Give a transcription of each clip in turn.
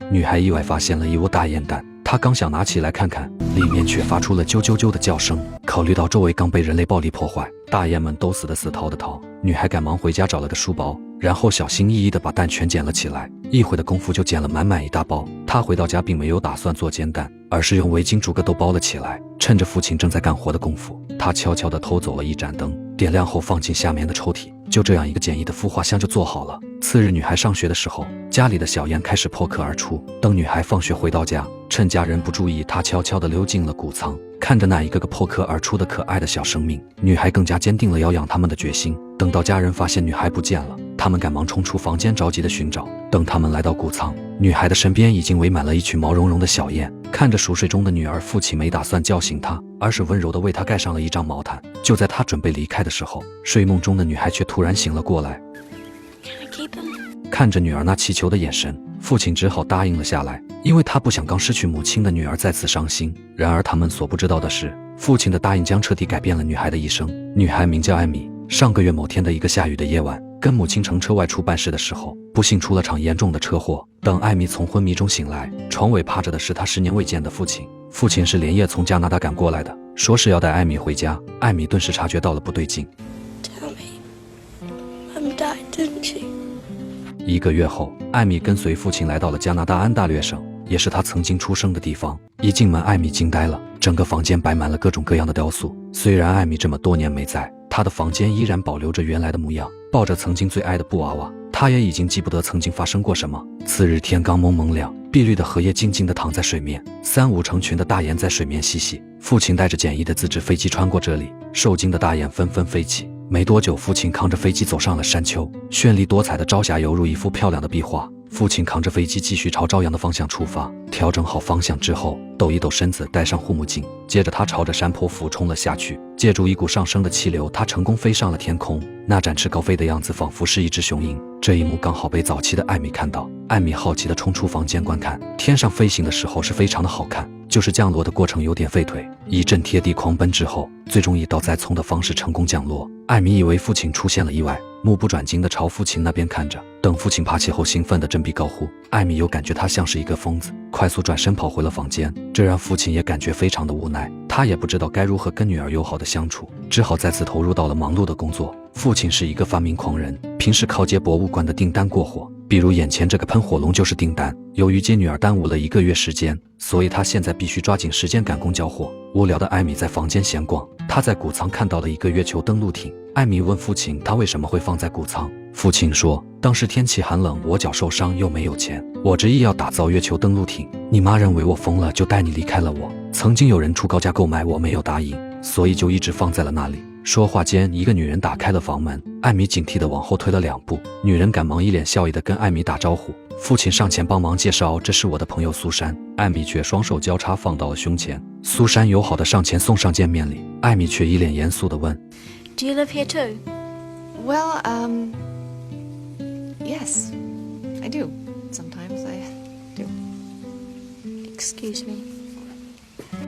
女孩意外发现了一窝大雁蛋，她刚想拿起来看看，里面却发出了啾啾啾的叫声。考虑到周围刚被人类暴力破坏，大雁们都死的死，逃的逃，女孩赶忙回家找了个书包，然后小心翼翼地把蛋全捡了起来。一会的功夫就捡了满满一大包。她回到家并没有打算做煎蛋，而是用围巾逐个都包了起来。趁着父亲正在干活的功夫，她悄悄地偷走了一盏灯，点亮后放进下面的抽屉。就这样一个简易的孵化箱就做好了。次日女孩上学的时候，家里的小雁开始破壳而出。等女孩放学回到家，趁家人不注意，她悄悄地溜进了谷仓。看着那一个个破壳而出的可爱的小生命，女孩更加坚定了要养它们的决心。等到家人发现女孩不见了，他们赶忙冲出房间着急地寻找。等他们来到谷仓，女孩的身边已经围满了一群毛茸茸的小雁。看着熟睡中的女儿，父亲没打算叫醒她，而是温柔地为她盖上了一张毛毯。就在她准备离开的时候，睡梦中的女孩却突然醒了过来。看着女儿那祈求的眼神，父亲只好答应了下来，因为他不想刚失去母亲的女儿再次伤心。然而他们所不知道的是，父亲的答应将彻底改变了女孩的一生。女孩名叫艾米，上个月某天的一个下雨的夜晚，跟母亲乘车外出办事的时候，不幸出了场严重的车祸。等艾米从昏迷中醒来，床尾趴着的是她10年未见的父亲。父亲是连夜从加拿大赶过来的，说是要带艾米回家。艾米顿时察觉到了不对劲。Tell me, Mum died, didn't she? 1个月后，艾米跟随父亲来到了加拿大安大略省，也是他曾经出生的地方。一进门，艾米惊呆了，整个房间摆满了各种各样的雕塑。虽然艾米这么多年没在，她的房间依然保留着原来的模样，抱着曾经最爱的布娃娃。她也已经记不得曾经发生过什么。次日天刚蒙蒙亮，碧绿的荷叶静静地躺在水面，3、5成群的大雁在水面嬉戏。父亲带着简易的自制飞机穿过这里，受惊的大雁纷纷飞起。没多久，父亲扛着飞机走上了山丘，绚丽多彩的朝霞犹如一幅漂亮的壁画。父亲扛着飞机继续朝朝阳的方向出发，调整好方向之后，抖一抖身子，戴上护目镜，接着他朝着山坡俯冲了下去。借助一股上升的气流，他成功飞上了天空。那展翅高飞的样子仿佛是一只雄鹰。这一幕刚好被早期的艾米看到，艾米好奇地冲出房间观看。天上飞行的时候是非常的好看，就是降落的过程有点费腿。一阵贴地狂奔之后，最终以倒栽葱的方式成功降落。艾米以为父亲出现了意外，目不转睛地朝父亲那边看着。等父亲爬起后，兴奋地振臂高呼。艾米又感觉他像是一个疯子，快速转身跑回了房间。这让父亲也感觉非常的无奈，他也不知道该如何跟女儿友好的相处，只好再次投入到了忙碌的工作。父亲是一个发明狂人，平时靠接博物馆的订单过活，比如眼前这个喷火龙就是订单。由于接女儿耽误了1个月时间，所以他现在必须抓紧时间赶工交货。无聊的艾米在房间闲逛，她在谷仓看到了一个月球登陆艇。艾米问父亲他为什么会放在谷仓，父亲说当时天气寒冷，我脚受伤又没有钱，我执意要打造月球登陆艇，你妈认为我疯了，就带你离开了我。曾经有人出高价购买，我没有答应，所以就一直放在了那里。说话间，一个女人打开了房门，艾米警惕地往后退了2步，女人赶忙一脸笑意地跟艾米打招呼。父亲上前帮忙介绍，这是我的朋友苏珊。艾米却双手交叉放到了胸前。苏珊友好地上前送上见面礼，艾米却一脸严肃地问 Do you live here too? Well, yes, I do. Sometimes I do. Excuse me.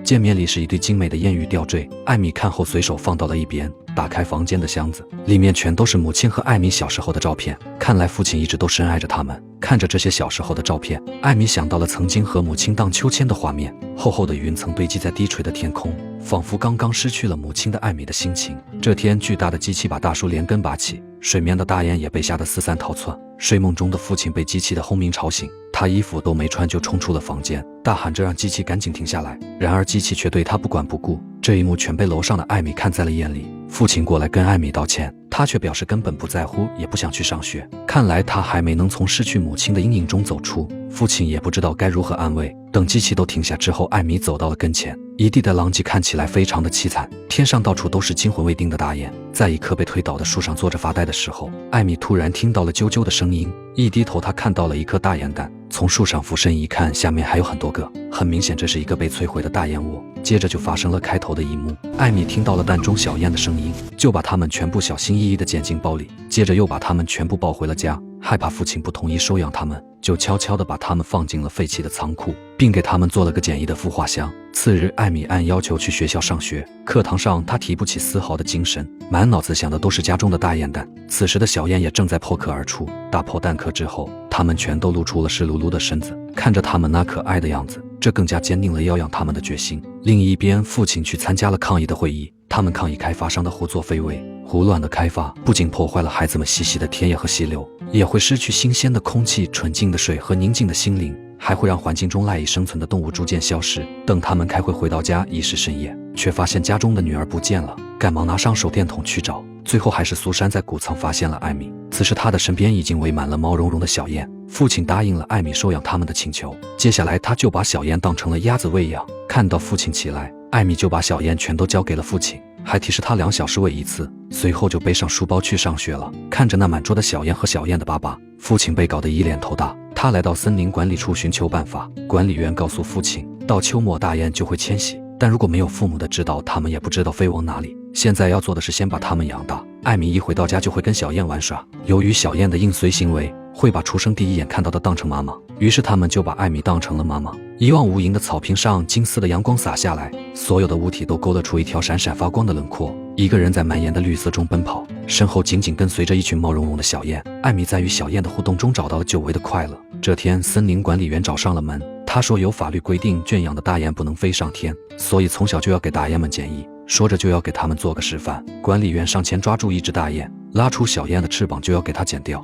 见面礼是一对精美的燕羽吊坠，艾米看后随手放到了一边。打开房间的箱子，里面全都是母亲和艾米小时候的照片，看来父亲一直都深爱着他们。看着这些小时候的照片，艾米想到了曾经和母亲荡秋千的画面，厚厚的云层堆积在低垂的天空，仿佛刚刚失去了母亲的艾米的心情。这天，巨大的机器把大树连根拔起，水面的大雁也被吓得四散逃窜。睡梦中的父亲被机器的轰鸣吵醒，他衣服都没穿就冲出了房间，大喊着让机器赶紧停下来。然而机器却对他不管不顾，这一幕全被楼上的艾米看在了眼里。父亲过来跟艾米道歉，他却表示根本不在乎，也不想去上学。看来他还没能从失去母亲的阴影中走出，父亲也不知道该如何安慰。等机器都停下之后，艾米走到了跟前，一地的狼藉看起来非常的凄惨，天上到处都是惊魂未定的大雁。在一棵被推倒的树上坐着发呆的时候，艾米突然听到了啾啾的声音，一低头她看到了一颗大雁蛋，从树上俯身一看，下面还有很多个，很明显这是一个被摧毁的大雁窝。接着就发生了开头的一幕，艾米听到了蛋中小雁的声音，就把它们全部小心翼翼地捡进包里，接着又把它们全部抱回了家。害怕父亲不同意收养它们，就悄悄地把它们放进了废弃的仓库，并给它们做了个简易的孵化箱。次日，艾米按要求去学校上学，课堂上她提不起丝毫的精神，满脑子想的都是家中的大雁蛋。此时的小雁也正在破壳而出，打破蛋壳之后，她他们全都露出了湿漉漉的身子，看着他们那可爱的样子，这更加坚定了要养他们的决心。另一边，父亲去参加了抗议的会议，他们抗议开发商的胡作非为。胡乱的开发不仅破坏了孩子们嬉戏的田野和溪流，也会失去新鲜的空气、纯净的水和宁静的心灵，还会让环境中赖以生存的动物逐渐消失。等他们开会回到家，已是深夜，却发现家中的女儿不见了，赶忙拿上手电筒去找，最后还是苏珊在谷仓发现了艾米。此时她的身边已经围满了毛茸茸的小雁，父亲答应了艾米收养他们的请求，接下来他就把小雁当成了鸭子喂养。看到父亲起来，艾米就把小雁全都交给了父亲，还提示他2小时喂一次，随后就背上书包去上学了。看着那满桌的小雁和小雁的爸爸，父亲被搞得一脸头大。他来到森林管理处寻求办法，管理员告诉父亲，到秋末大雁就会迁徙，但如果没有父母的指导，他们也不知道飞往哪里。现在要做的是先把它们养大。艾米一回到家就会跟小雁玩耍，由于小雁的应随行为会把出生第一眼看到的当成妈妈，于是他们就把艾米当成了妈妈。一望无垠的草坪上，金丝的阳光洒下来，所有的物体都勾勒出一条闪闪发光的轮廓。一个人在蔓延的绿色中奔跑，身后紧紧跟随着一群毛茸茸的小雁。艾米在与小雁的互动中找到了久违的快乐。这天，森林管理员找上了门，他说有法律规定圈养的大雁不能飞上天，所以从小就要给大雁们检疫。说着就要给他们做个示范。管理员上前抓住一只大雁，拉出小雁的翅膀就要给它剪掉。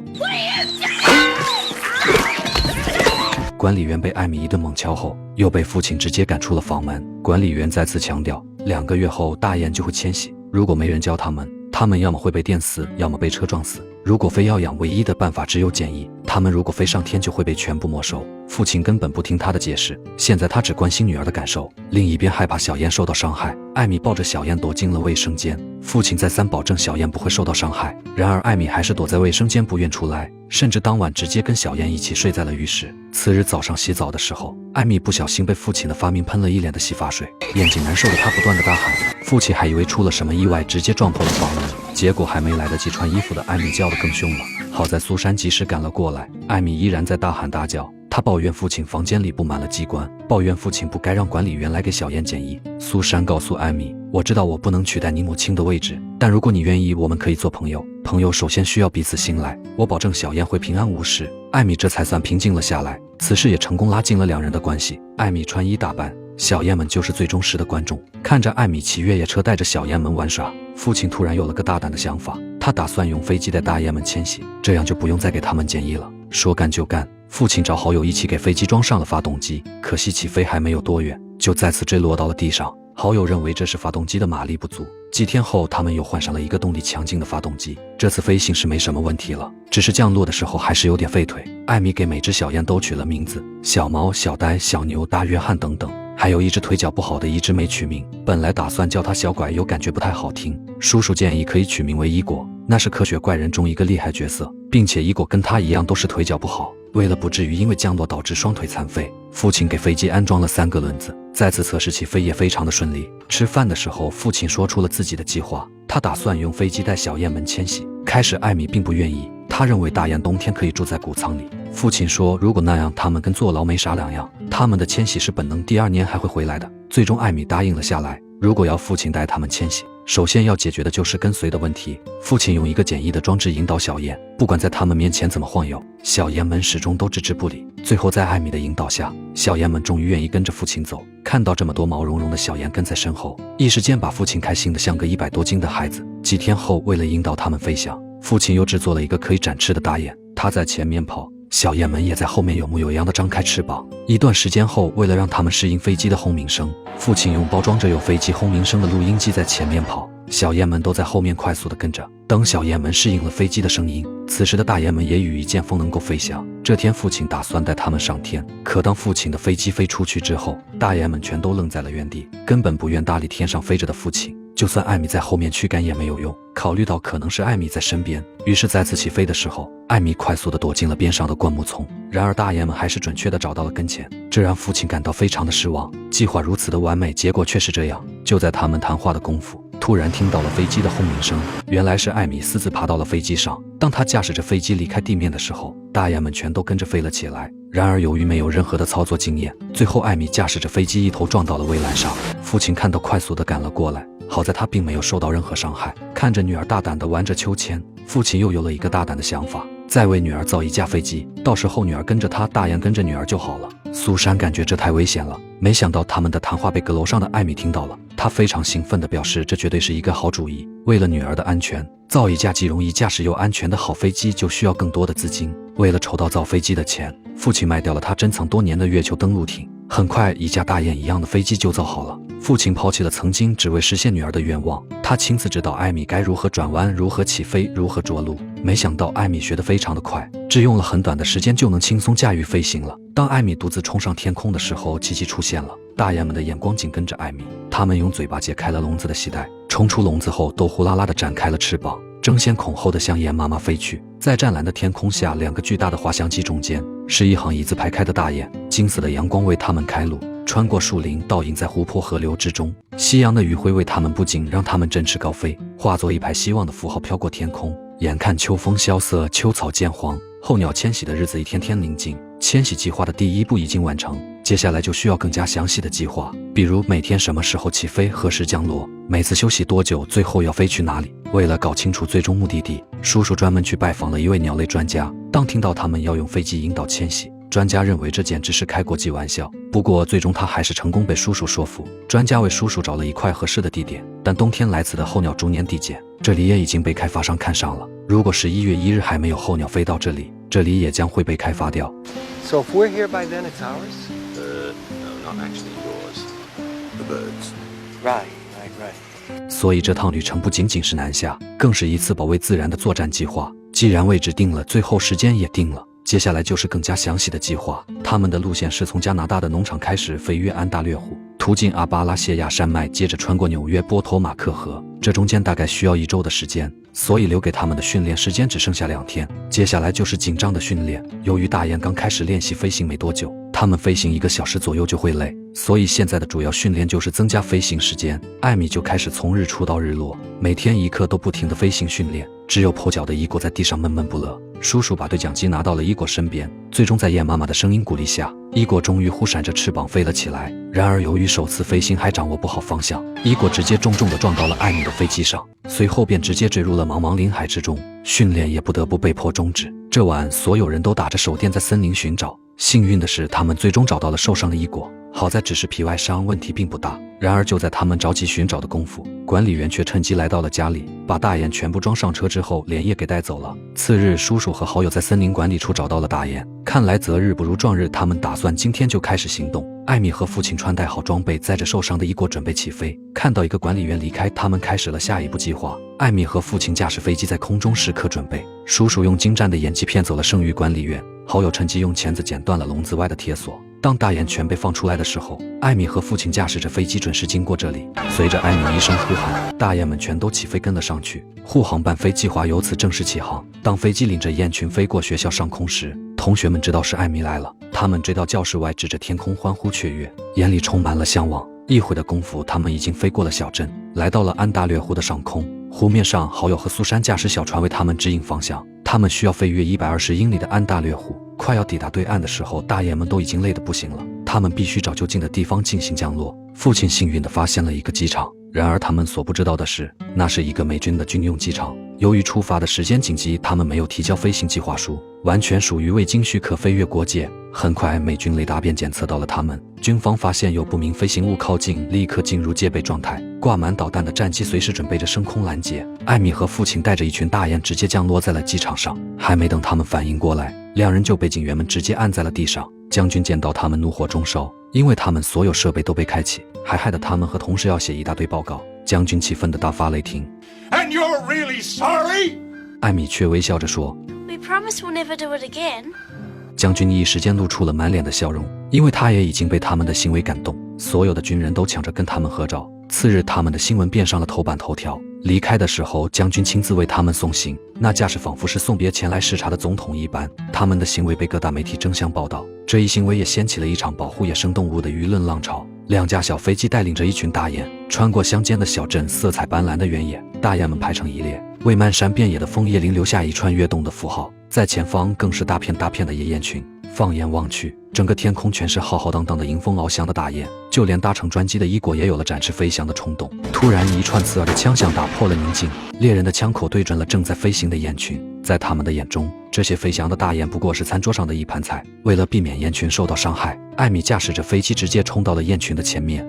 管理员被艾米一顿猛敲后，又被父亲直接赶出了房门。管理员再次强调，2个月后大雁就会迁徙，如果没人教他们要么会被电死，要么被车撞死。如果非要养，唯一的办法只有检疫，他们如果飞上天就会被全部没收。父亲根本不听他的解释，现在他只关心女儿的感受。另一边害怕小雁受到伤害，艾米抱着小雁躲进了卫生间。父亲再三保证小雁不会受到伤害，然而艾米还是躲在卫生间不愿出来，甚至当晚直接跟小雁一起睡在了浴室。次日早上洗澡的时候，艾米不小心被父亲的发明喷了一脸的洗发水，眼睛难受的她不断的大喊，父亲还以为出了什么意外，直接撞破了房门。结果还没来得及穿衣服的艾米叫得更凶了，好在苏珊及时赶了过来。艾米依然在大喊大叫，她抱怨父亲房间里布满了机关，抱怨父亲不该让管理员来给小雁检疫。苏珊告诉艾米，我知道我不能取代你母亲的位置，但如果你愿意，我们可以做朋友。朋友首先需要彼此信赖，我保证小雁会平安无事。艾米这才算平静了下来，此事也成功拉近了2人的关系。艾米穿衣打扮，小雁们就是最忠实的观众。看着艾米骑越野车带着小雁们玩耍，父亲突然有了个大胆的想法，他打算用飞机带大雁们迁徙，这样就不用再给他们检疫了。说干就干，父亲找好友一起给飞机装上了发动机，可惜起飞还没有多远，就再次坠落到了地上。好友认为这是发动机的马力不足，几天后他们又换上了一个动力强劲的发动机，这次飞行是没什么问题了，只是降落的时候还是有点费腿。艾米给每只小雁都取了名字，小毛、小呆、小牛、大约翰等等，还有一只腿脚不好的一只没取名，本来打算叫它小拐，又感觉不太好听，叔叔建议可以取名为伊果，那是科学怪人中一个厉害角色，并且伊果跟他一样都是腿脚不好。为了不至于因为降落导致双腿残废，父亲给飞机安装了3个轮子，再次测试起飞也非常的顺利。吃饭的时候，父亲说出了自己的计划，他打算用飞机带小雁们迁徙。开始艾米并不愿意，他认为大雁冬天可以住在谷仓里。父亲说，如果那样，他们跟坐牢没啥两样，他们的迁徙是本能，第2年还会回来的。最终艾米答应了下来，如果要父亲带他们迁徙，首先要解决的就是跟随的问题。父亲用一个简易的装置引导小雁，不管在他们面前怎么晃悠，小雁们始终都置之不理。最后在艾米的引导下，小雁们终于愿意跟着父亲走。看到这么多毛茸茸的小雁跟在身后，一时间把父亲开心的像个100多斤的孩子。几天后，为了引导他们飞翔，父亲又制作了一个可以展翅的大雁，他在前面跑，小雁们也在后面有模有样的张开翅膀。一段时间后，为了让他们适应飞机的轰鸣声，父亲用包装着有飞机轰鸣声的录音机在前面跑，小雁们都在后面快速地跟着。等小雁们适应了飞机的声音，此时的大雁们也羽翼渐丰，能够飞翔。这天父亲打算带他们上天，可当父亲的飞机飞出去之后，大雁们全都愣在了原地，根本不愿搭理天上飞着的父亲。就算艾米在后面驱赶也没有用，考虑到可能是艾米在身边，于是再次起飞的时候，艾米快速地躲进了边上的灌木丛。然而大雁们还是准确地找到了跟前，这让父亲感到非常的失望。计划如此的完美，结果却是这样。就在他们谈话的功夫，突然听到了飞机的轰鸣声，原来是艾米私自爬到了飞机上。当他驾驶着飞机离开地面的时候，大雁们全都跟着飞了起来。然而由于没有任何的操作经验，最后艾米驾驶着飞机一头撞到了围栏上。父亲看到快速地赶了过来，好在他并没有受到任何伤害。看着女儿大胆地玩着秋千，父亲又有了一个大胆的想法，再为女儿造一架飞机，到时候女儿跟着他，大雁跟着女儿就好了。苏珊感觉这太危险了，没想到他们的谈话被阁楼上的艾米听到了，她非常兴奋地表示这绝对是一个好主意。为了女儿的安全，造一架既容易驾驶又安全的好飞机就需要更多的资金。为了筹到造飞机的钱，父亲卖掉了他珍藏多年的月球登陆艇。很快，一架大雁一样的飞机就造好了。父亲抛弃了曾经只为实现女儿的愿望，他亲自指导艾米该如何转弯、如何起飞、如何着陆。没想到艾米学得非常的快，只用了很短的时间就能轻松驾驭飞行了。当艾米独自冲上天空的时候，奇迹出现了。大雁们的眼光紧跟着艾米，它们用嘴巴解开了笼子的系带，冲出笼子后都呼啦啦地展开了翅膀，争先恐后地向雁妈妈飞去。在湛蓝的天空下，两个巨大的滑翔机中间是一行一字排开的大雁，金色的阳光为它们开路，穿过树林，倒影在湖泊河流之中。夕阳的余晖为它们不仅让它们振翅高飞，化作一排希望的符号飘过天空。眼看秋风萧瑟，秋草渐黄，候鸟迁徙的日子一天天临近。迁徙计划的第一步已经完成，接下来就需要更加详细的计划，比如每天什么时候起飞，何时降落，每次休息多久，最后要飞去哪里。为了搞清楚最终目的地，叔叔专门去拜访了一位鸟类专家。当听到他们要用飞机引导迁徙，专家认为这简直是开国际玩笑。不过最终他还是成功被叔叔说服，专家为叔叔找了一块合适的地点，但冬天来此的候鸟逐年递减，这里也已经被开发商看上了。如果11月1日还没有候鸟飞到这里，这里也将会被开发掉。So if we're here by then, it's ours? No, not actually yours. The birds. Right. 所以这趟旅程不仅仅是南下，更是一次保卫自然的作战计划。既然位置定了，最后时间也定了，接下来就是更加详细的计划。他们的路线是从加拿大的农场开始飞越安大略湖，途经阿巴拉谢亚山脉，接着穿过纽约波托马克河，这中间大概需要1周的时间，所以留给他们的训练时间只剩下2天。接下来就是紧张的训练。由于大雁刚开始练习飞行没多久，他们飞行1个小时左右就会累，所以现在的主要训练就是增加飞行时间。艾米就开始从日出到日落，每天1刻都不停的飞行训练。只有跛脚的伊果在地上闷闷不乐。叔叔把对讲机拿到了伊果身边，最终在雁妈妈的声音鼓励下，伊果终于忽闪着翅膀飞了起来。然而由于首次飞行还掌握不好方向，伊果直接重重地撞到了艾米的飞机上，随后便直接坠入了茫茫林海之中，训练也不得不被迫终止。这晚所有人都打着手电在森林寻找，幸运的是他们最终找到了受伤的伊果，好在只是皮外伤，问题并不大。然而就在他们着急寻找的功夫，管理员却趁机来到了家里，把大雁全部装上车之后连夜给带走了。次日，叔叔和好友在森林管理处找到了大雁，看来择日不如撞日，他们打算今天就开始行动。艾米和父亲穿戴好装备，载着受伤的伊果准备起飞。看到一个管理员离开，他们开始了下一步计划。艾米和父亲驾驶飞机在空中时刻准备，叔叔用精湛的演技骗走了剩余管理员，好友趁机用钳子剪断了笼子外的铁索。当大雁全被放出来的时候，艾米和父亲驾驶着飞机准时经过这里。随着艾米一声呼喊，大雁们全都起飞跟了上去，护航伴飞计划由此正式起航。当飞机领着雁群飞过学校上空时，同学们知道是艾米来了，他们追到教室外，指着天空欢呼雀跃，眼里充满了向往。一会的功夫，他们已经飞过了小镇，来到了安大略湖的上空。湖面上，好友和苏珊驾驶小船为他们指引方向。他们需要飞越120英里的安大略湖，快要抵达对岸的时候，大雁们都已经累得不行了，他们必须找就近的地方进行降落。父亲幸运地发现了一个机场，然而他们所不知道的是，那是一个美军的军用机场。由于出发的时间紧急，他们没有提交飞行计划书，完全属于未经许可飞越国界。很快，美军雷达便检测到了他们，军方发现有不明飞行物靠近，立刻进入戒备状态，挂满导弹的战机随时准备着升空拦截。艾米和父亲带着一群大雁直接降落在了机场上，还没等他们反应过来，两人就被警员们直接按在了地上。将军见到他们怒火中烧，因为他们所有设备都被开启，还害得他们和同事要写一大堆报告。将军气愤地大发雷霆。And you're really sorry? 艾米却微笑着说 We promise we'll never do it again. 将军一时间露出了满脸的笑容，因为他也已经被他们的行为感动。所有的军人都抢着跟他们合照。次日，他们的新闻便上了头版头条。离开的时候，将军亲自为他们送行，那架势仿佛是送别前来视察的总统一般。他们的行为被各大媒体争相报道，这一行为也掀起了一场保护野生动物的舆论浪潮。2架小飞机带领着一群大雁，穿过乡间的小镇，色彩斑斓的原野，大雁们排成一列，为漫山遍野的枫叶林留下一串跃动的符号。在前方更是大片大片的野雁群，放眼望去，整个天空全是浩浩荡荡的迎风翱翔的大雁，就连搭乘专机的伊果也有了展翅飞翔的冲动。突然，一串刺耳的枪响打破了宁静，猎人的枪口对准了正在飞行的雁群。在他们的眼中，这些飞翔的大雁不过是餐桌上的一盘菜。为了避免雁群受到伤害，艾米驾驶着飞机直接冲到了雁群的前面。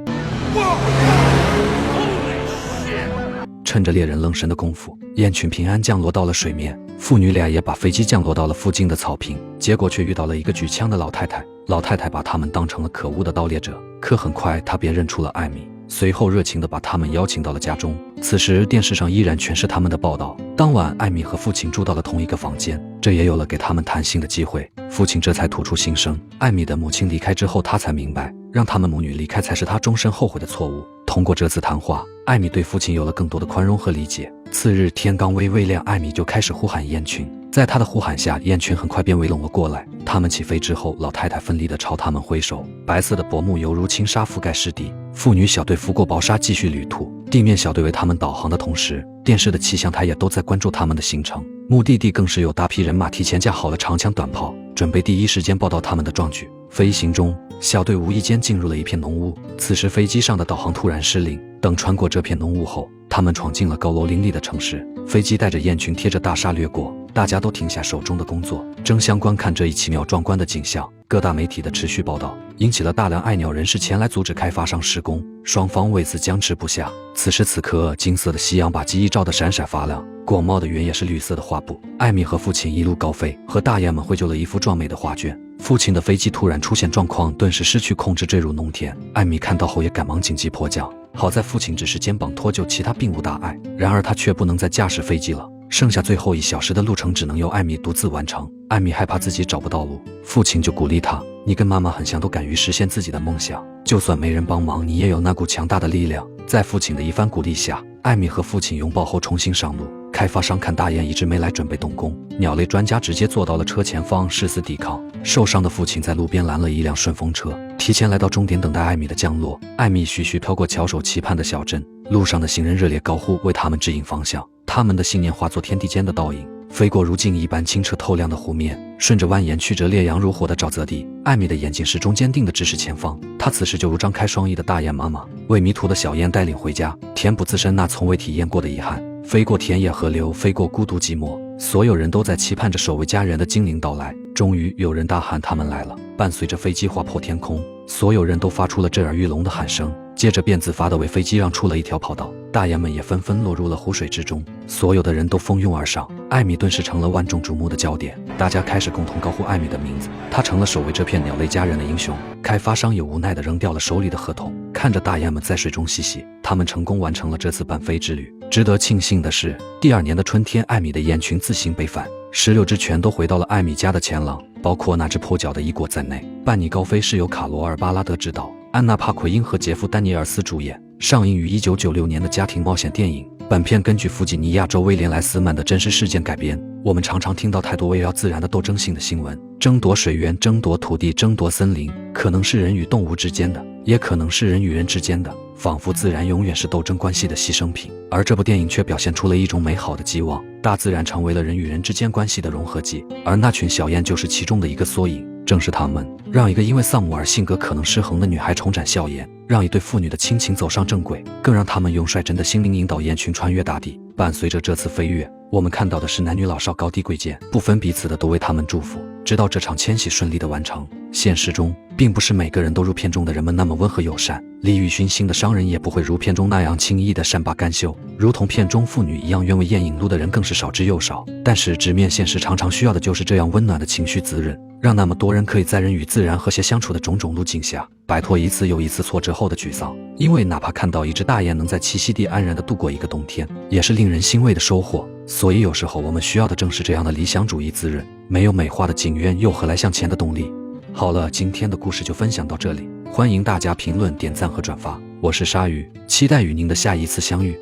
趁着猎人愣神的功夫，雁群平安降落到了水面，父女俩也把飞机降落到了附近的草坪，结果却遇到了一个举枪的老太太。老太太把他们当成了可恶的盗猎者，可很快她便认出了艾米，随后热情地把他们邀请到了家中。此时电视上依然全是他们的报道。当晚，艾米和父亲住到了同一个房间，这也有了给他们谈心的机会。父亲这才吐出心声，艾米的母亲离开之后，他才明白，让他们母女离开才是他终身后悔的错误。通过这次谈话，艾米对父亲有了更多的宽容和理解。次日天刚微微亮，艾米就开始呼喊雁群，在他的呼喊下，雁群很快便围拢了过来。他们起飞之后，老太太奋力地朝他们挥手，白色的薄幕犹如轻纱覆盖湿地。父女小队拂过薄纱继续旅途，地面小队为他们导航的同时，电视的气象台也都在关注他们的行程。目的地更是有大批人马提前架好了长枪短炮，准备第一时间报道他们的壮举。飞行中，小队无意间进入了一片浓雾，此时飞机上的导航突然失灵。等穿过这片浓雾后，他们闯进了高楼林立的城市，飞机带着雁群贴着大厦掠过，大家都停下手中的工作，争相观看这一奇妙壮观的景象。各大媒体的持续报道引起了大量爱鸟人士前来阻止开发商施工，双方为此僵持不下。此时此刻，金色的夕阳把机翼照得闪闪发亮，广袤的云也是绿色的画布。艾米和父亲一路高飞，和大雁们绘就了一幅壮美的画卷。父亲的飞机突然出现状况，顿时失去控制坠入农田。艾米看到后也赶忙紧急迫降，好在父亲只是肩膀脱臼，其他并无大碍。然而他却不能再驾驶飞机了，剩下最后1小时的路程只能由艾米独自完成。艾米害怕自己找不到路，父亲就鼓励他，你跟妈妈很像，都敢于实现自己的梦想，就算没人帮忙，你也有那股强大的力量。在父亲的一番鼓励下，艾米和父亲拥抱后重新上路。开发商看大雁一直没来，准备动工，鸟类专家直接坐到了车前方誓死抵抗。受伤的父亲在路边拦了一辆顺风车，提前来到终点等待艾米的降落。艾米徐徐飘过翘首期盼的小镇，路上的行人热烈高呼，为他们指引方向。他们的信念化作天地间的倒影，飞过如镜一般清澈透亮的湖面，顺着蜿蜒曲折烈阳如火的沼泽地。艾米的眼睛始终坚定地直视前方，她此时就如张开双翼的大雁妈妈，为迷途的小雁带领回家，填补自身那从未体验过的遗憾。飞过田野河流，飞过孤独寂寞，所有人都在期盼着守卫家园的精灵到来。终于有人大喊他们来了，伴随着飞机划破天空，所有人都发出了震耳欲聋的喊声，接着便自发地为飞机让出了一条跑道，大雁们也纷纷落入了湖水之中，所有的人都蜂拥而上。艾米顿时成了万众瞩目的焦点，大家开始共同高呼艾米的名字，她成了守卫这片鸟类家园的英雄。开发商也无奈地扔掉了手里的合同，看着大雁们在水中嬉戏，他们成功完成了这次伴飞之旅。值得庆幸的是，第2年的春天，艾米的雁群自行北返，16只全都回到了艾米家的前廊，包括那只跛脚的伊果在内。伴你高飞是由卡罗尔·巴拉德执导，安娜·帕奎因和杰夫·丹尼尔斯主演，上映于1996年的家庭冒险电影。本片根据弗吉尼亚州威廉·莱斯曼的真实事件改编。我们常常听到太多围绕自然的斗争性的新闻，争夺水源、争夺土地、争夺森林，可能是人与动物之间的，也可能是人与人之间的，仿佛自然永远是斗争关系的牺牲品。而这部电影却表现出了一种美好的寄望，大自然成为了人与人之间关系的融合剂，而那群小雁就是其中的一个缩影。正是他们让一个因为丧母而性格可能失衡的女孩重展笑颜，让一对父女的亲情走上正轨，更让他们用率真的心灵引导雁群穿越大地。伴随着这次飞跃，我们看到的是男女老少高低贵贱不分彼此的都为他们祝福，直到这场迁徙顺利的完成。现实中并不是每个人都如片中的人们那么温和友善，利欲熏心的商人也不会如片中那样轻易的善罢甘休，如同片中妇女一样愿为雁引路的人更是少之又少。但是直面现实常常需要的就是这样温暖的情绪滋润，让那么多人可以在人与自然和谐相处的种种路径下摆脱一次又一次挫折后的沮丧。因为哪怕看到一只大雁能在栖息地安然地度过一个冬天，也是令人欣慰的收获。所以有时候我们需要的正是这样的理想主义滋润，没有美化的景愿又何来向前的动力。好了，今天的故事就分享到这里，欢迎大家评论、点赞和转发。我是鲨鱼，期待与您的下一次相遇。